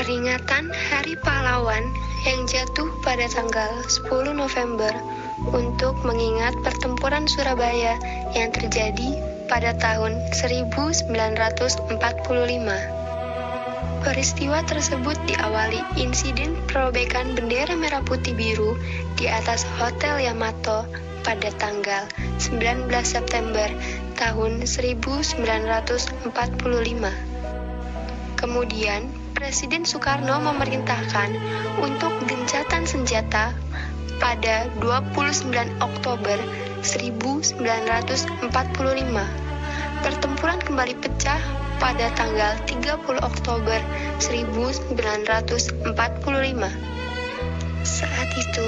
Peringatan Hari Pahlawan yang jatuh pada tanggal 10 November untuk mengingat pertempuran Surabaya yang terjadi pada tahun 1945. Peristiwa tersebut diawali insiden perobekan bendera merah putih biru di atas Hotel Yamato pada tanggal 19 September tahun 1945. Kemudian, Presiden Soekarno memerintahkan untuk gencatan senjata pada 29 Oktober 1945. Pertempuran kembali pecah pada tanggal 30 Oktober 1945. Saat itu,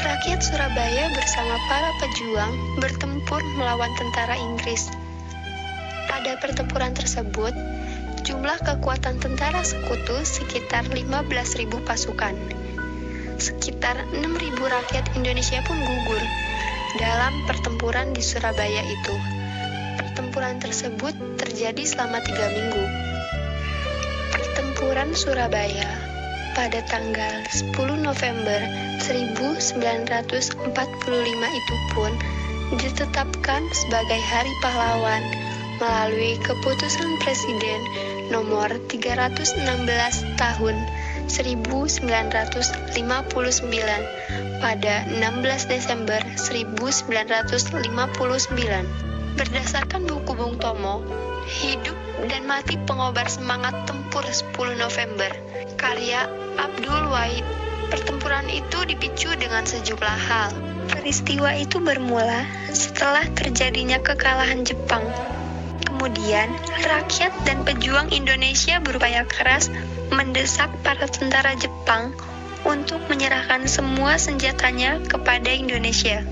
rakyat Surabaya bersama para pejuang bertempur melawan tentara Inggris. Pada pertempuran tersebut, jumlah kekuatan tentara sekutu sekitar 15.000 pasukan. Sekitar 6.000 rakyat Indonesia pun gugur dalam pertempuran di Surabaya itu. Pertempuran tersebut terjadi selama 3 minggu. Pertempuran Surabaya pada tanggal 10 November 1945 itu pun ditetapkan sebagai Hari Pahlawan melalui keputusan Presiden nomor 316 tahun 1959 pada 16 Desember 1959. Berdasarkan buku Bung Tomo, Hidup dan Mati Pengobar Semangat Tempur 10 November, karya Abdul Wahid, pertempuran itu dipicu dengan sejumlah hal. Peristiwa itu bermula setelah terjadinya kekalahan Jepang. Kemudian, rakyat dan pejuang Indonesia berupaya keras mendesak para tentara Jepang untuk menyerahkan semua senjatanya kepada Indonesia.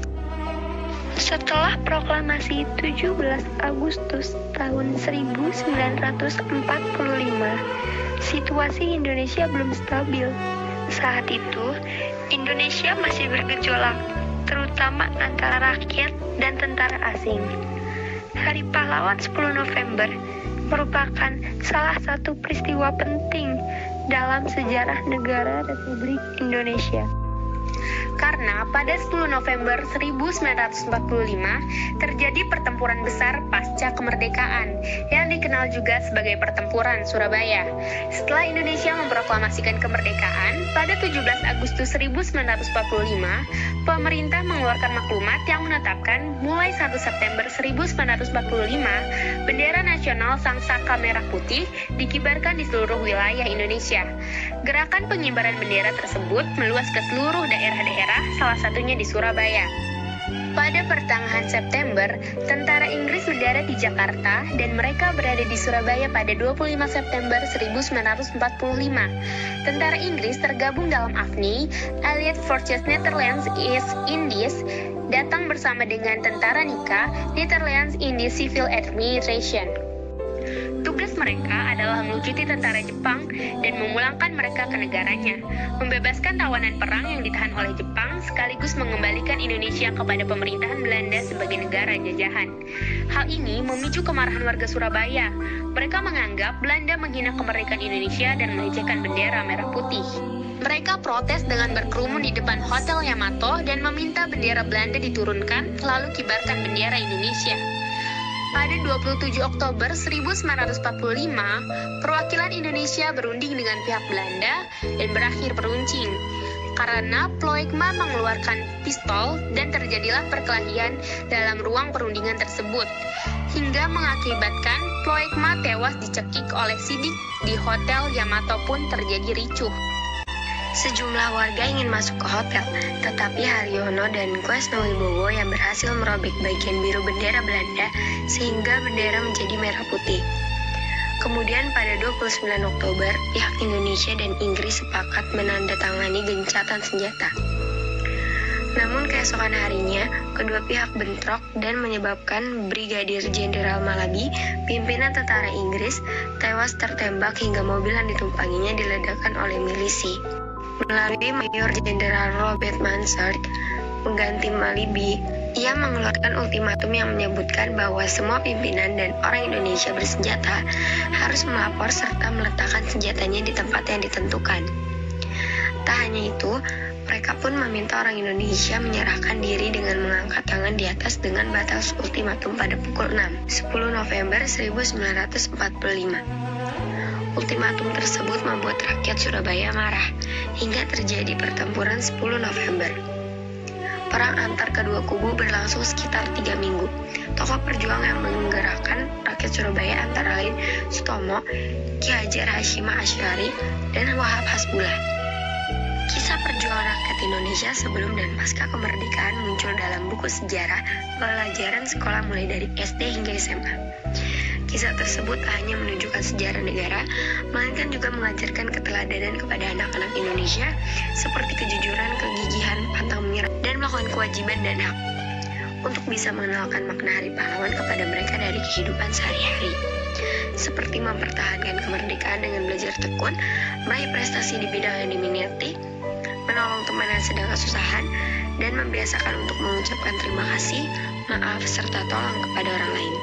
Setelah proklamasi 17 Agustus tahun 1945, situasi Indonesia belum stabil. Saat itu, Indonesia masih bergejolak, terutama antara rakyat dan tentara asing. Hari Pahlawan 10 November merupakan salah satu peristiwa penting dalam sejarah negara Republik Indonesia. Karena pada 10 November 1945 terjadi pertempuran besar pasca kemerdekaan yang dikenal juga sebagai Pertempuran Surabaya. Setelah Indonesia memproklamasikan kemerdekaan pada 17 Agustus 1945, pemerintah mengeluarkan maklumat yang menetapkan mulai 1 September 1945 bendera nasional Sangsaka Merah Putih dikibarkan di seluruh wilayah Indonesia. Gerakan pengibaran bendera tersebut meluas ke seluruh daerah-daerah, salah satunya di Surabaya. Pada pertengahan September, tentara Inggris mendarat di Jakarta dan mereka berada di Surabaya pada 25 September 1945. Tentara Inggris tergabung dalam AFNI, Allied Forces Netherlands East Indies, datang bersama dengan tentara NICA, Netherlands Indies Civil Administration. Tugas mereka adalah melucuti tentara Jepang dan memulangkan mereka ke negaranya, membebaskan tawanan perang yang ditahan oleh Jepang, sekaligus mengembalikan Indonesia kepada pemerintahan Belanda sebagai negara jajahan. Hal ini memicu kemarahan warga Surabaya. Mereka menganggap Belanda menghina kemerdekaan Indonesia dan melecehkan bendera merah putih. Mereka protes dengan berkerumun di depan Hotel Yamato dan meminta bendera Belanda diturunkan, lalu kibarkan bendera Indonesia. Pada 27 Oktober 1945, perwakilan Indonesia berunding dengan pihak Belanda dan berakhir beruncing. Karena Ploegma mengeluarkan pistol dan terjadilah perkelahian dalam ruang perundingan tersebut, hingga mengakibatkan Ploegma tewas dicekik oleh Sidik di Hotel Yamato pun terjadi ricuh. Sejumlah warga ingin masuk ke hotel, tetapi Haryono dan Kwesno Wibowo yang berhasil merobek bagian biru bendera Belanda sehingga bendera menjadi merah putih. Kemudian pada 29 Oktober, pihak Indonesia dan Inggris sepakat menandatangani gencatan senjata. Namun keesokan harinya, kedua pihak bentrok dan menyebabkan Brigadir Jenderal Malabi, pimpinan tentara Inggris, tewas tertembak hingga mobil yang ditumpanginya diledakkan oleh milisi. Melalui Mayor Jenderal Robert Mansard mengganti Malabi, Ia mengeluarkan ultimatum yang menyebutkan bahwa semua pimpinan dan orang Indonesia bersenjata harus melapor serta meletakkan senjatanya di tempat yang ditentukan. Tak hanya itu, mereka pun meminta orang Indonesia menyerahkan diri dengan mengangkat tangan di atas dengan batas ultimatum pada pukul 6, 10 November 1945. Ultimatum tersebut membuat rakyat Surabaya marah, hingga terjadi pertempuran 10 November. Perang antar kedua kubu berlangsung sekitar 3 minggu. Tokoh perjuang yang menggerakkan rakyat Surabaya antara lain Sutomo, Ki Hajar Hasyim Asy'ari, dan Wahab Hasbullah. Kisah perjuangan rakyat Indonesia sebelum dan pasca kemerdekaan muncul dalam buku sejarah pelajaran sekolah mulai dari SD hingga SMA. Kisah tersebut tak hanya menunjukkan sejarah negara, melainkan juga mengajarkan keteladanan kepada anak-anak Indonesia seperti kejujuran, kegigihan, pantang menyerah, dan melakukan kewajiban dan hak untuk bisa mengenalkan makna Hari Pahlawan kepada mereka dari kehidupan sehari-hari. Seperti mempertahankan kemerdekaan dengan belajar tekun, meraih prestasi di bidang yang diminati, menolong teman yang sedang kesusahan, dan membiasakan untuk mengucapkan terima kasih, maaf, serta tolong kepada orang lain.